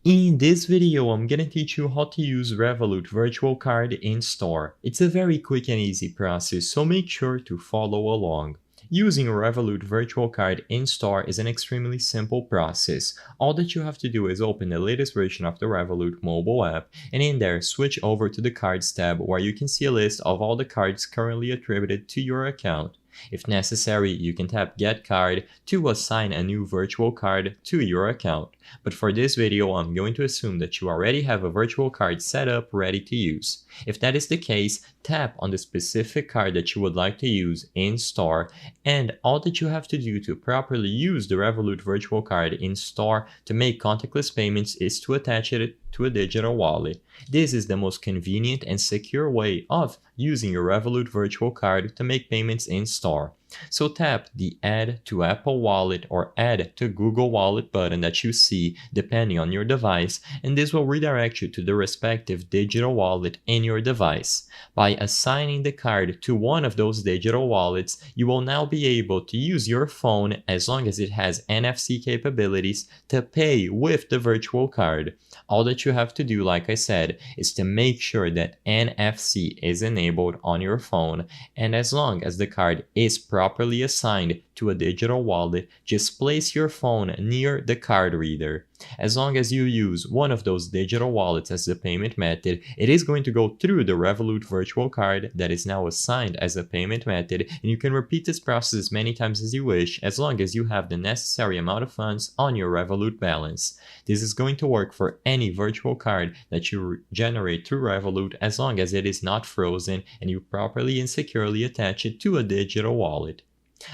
In this video, I'm gonna teach you how to use Revolut virtual card in store. It's a very quick and easy process, so make sure to follow along. Using a Revolut virtual card in store is an extremely simple process. All that you have to do is open the latest version of the Revolut mobile app, and in there switch over to the Cards tab where you can see a list of all the cards currently attributed to your account. If necessary, you can tap Get Card to assign a new virtual card to your account. But for this video, I'm going to assume that you already have a virtual card set up ready to use. If that is the case, tap on the specific card that you would like to use in store, and all that you have to do to properly use the Revolut virtual card in store to make contactless payments is to attach it to a digital wallet. This is the most convenient and secure way of using your Revolut virtual card to make payments in store. So tap the Add to Apple Wallet or Add to Google Wallet button that you see depending on your device, and this will redirect you to the respective digital wallet in your device. By assigning the card to one of those digital wallets, you will now be able to use your phone, as long as it has NFC capabilities, to pay with the virtual card. All that you have to do, like I said, is to make sure that NFC is enabled on your phone, and as long as the card is properly assigned to a digital wallet, just place your phone near the card reader. As long as you use one of those digital wallets as the payment method, it is going to go through the Revolut virtual card that is now assigned as a payment method, and you can repeat this process as many times as you wish, as long as you have the necessary amount of funds on your Revolut balance. This is going to work for any virtual card that you generate through Revolut, as long as it is not frozen and you properly and securely attach it to a digital wallet.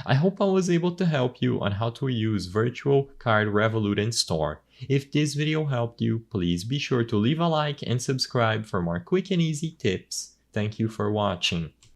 I hope I was able to help you on how to use virtual card Revolut in store. If this video helped you, please be sure to leave a like and subscribe for more quick and easy tips. Thank you for watching.